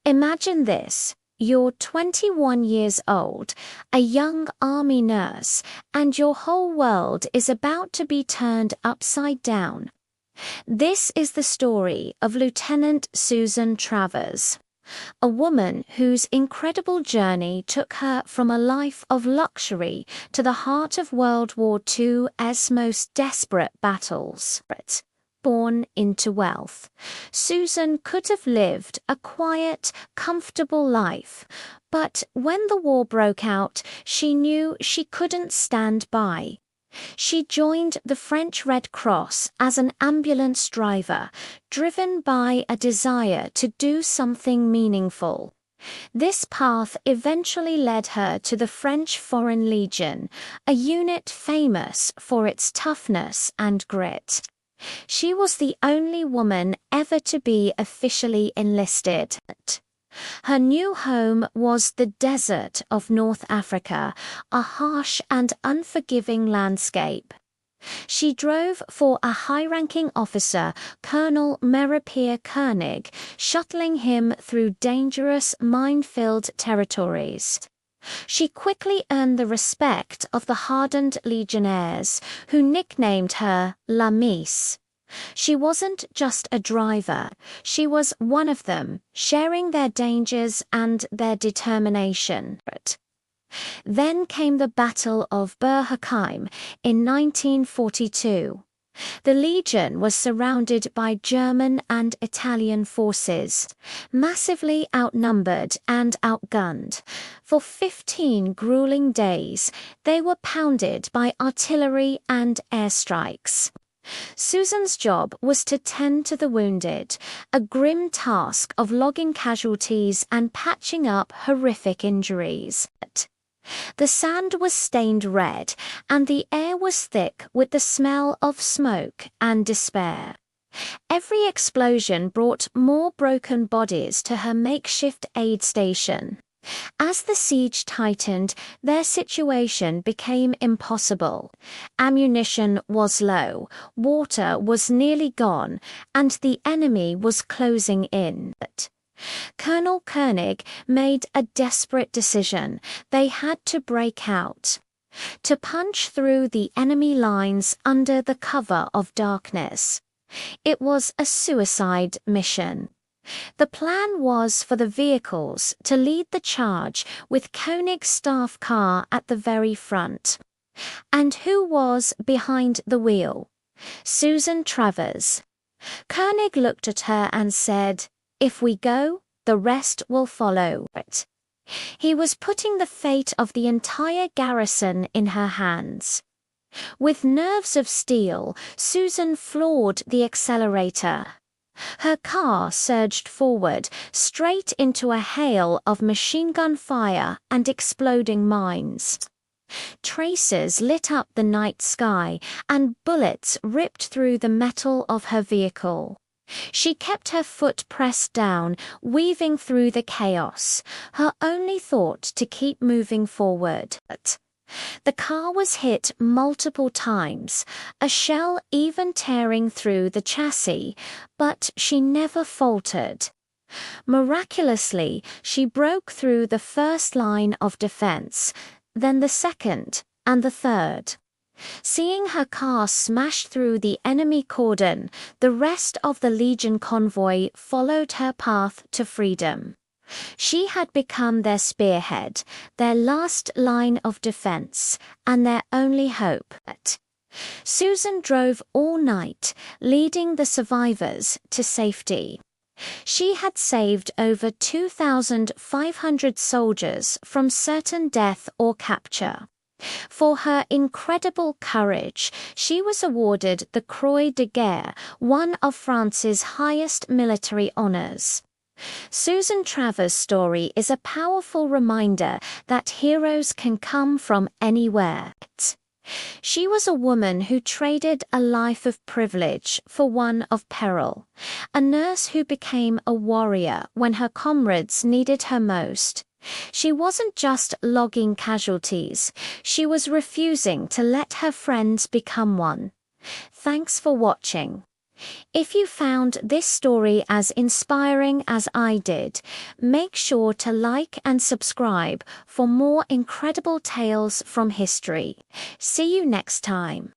Imagine this. You're 21 years old, a young army nurse, and your whole world is about to be turned upside down. This is the story of Lieutenant Susan Travers, a woman whose incredible journey took her from a life of luxury to the heart of World War II's most desperate battles. Born into wealth, Susan could have lived a quiet, comfortable life, but when the war broke out, she knew she couldn't stand by. She joined the French Red Cross as an ambulance driver, driven by a desire to do something meaningful. This path eventually led her to the French Foreign Legion, a unit famous for its toughness and grit. She was the only woman ever to be officially enlisted. Her new home was the desert of North Africa, a harsh and unforgiving landscape. She drove for a high-ranking officer, Colonel Meyer Koenig, shuttling him through dangerous, mine-filled territories. She quickly earned the respect of the hardened legionnaires, who nicknamed her La Miss. She wasn't just a driver, she was one of them, sharing their dangers and their determination. Then came the Battle of Bergheim in 1942. The Legion was surrounded by German and Italian forces, massively outnumbered and outgunned. For 15 grueling days, they were pounded by artillery and airstrikes. Susan's job was to tend to the wounded, a grim task of logging casualties and patching up horrific injuries. The sand was stained red, and the air was thick with the smell of smoke and despair. Every explosion brought more broken bodies to her makeshift aid station. As the siege tightened, their situation became impossible. Ammunition was low, water was nearly gone, and the enemy was closing in. Colonel Koenig made a desperate decision. They had to break out. To punch through the enemy lines under the cover of darkness. It was a suicide mission. The plan was for the vehicles to lead the charge with Koenig's staff car at the very front. And who was behind the wheel? Susan Travers. Koenig looked at her and said, "If we go, the rest will follow." He was putting the fate of the entire garrison in her hands. With nerves of steel, Susan floored the accelerator. Her car surged forward, straight into a hail of machine gun fire and exploding mines. Tracers lit up the night sky, and bullets ripped through the metal of her vehicle. She kept her foot pressed down, weaving through the chaos, her only thought to keep moving forward. The car was hit multiple times, a shell even tearing through the chassis, but she never faltered. Miraculously, she broke through the first line of defense, then the second, and the third. Seeing her car smash through the enemy cordon, the rest of the Legion convoy followed her path to freedom. She had become their spearhead, their last line of defense, and their only hope. Susan drove all night, leading the survivors to safety. She had saved over 2,500 soldiers from certain death or capture. For her incredible courage, she was awarded the Croix de Guerre, one of France's highest military honors. Susan Travers' story is a powerful reminder that heroes can come from anywhere. She was a woman who traded a life of privilege for one of peril, a nurse who became a warrior when her comrades needed her most. She wasn't just logging casualties, she was refusing to let her friends become one. Thanks for watching. If you found this story as inspiring as I did, make sure to like and subscribe for more incredible tales from history. See you next time.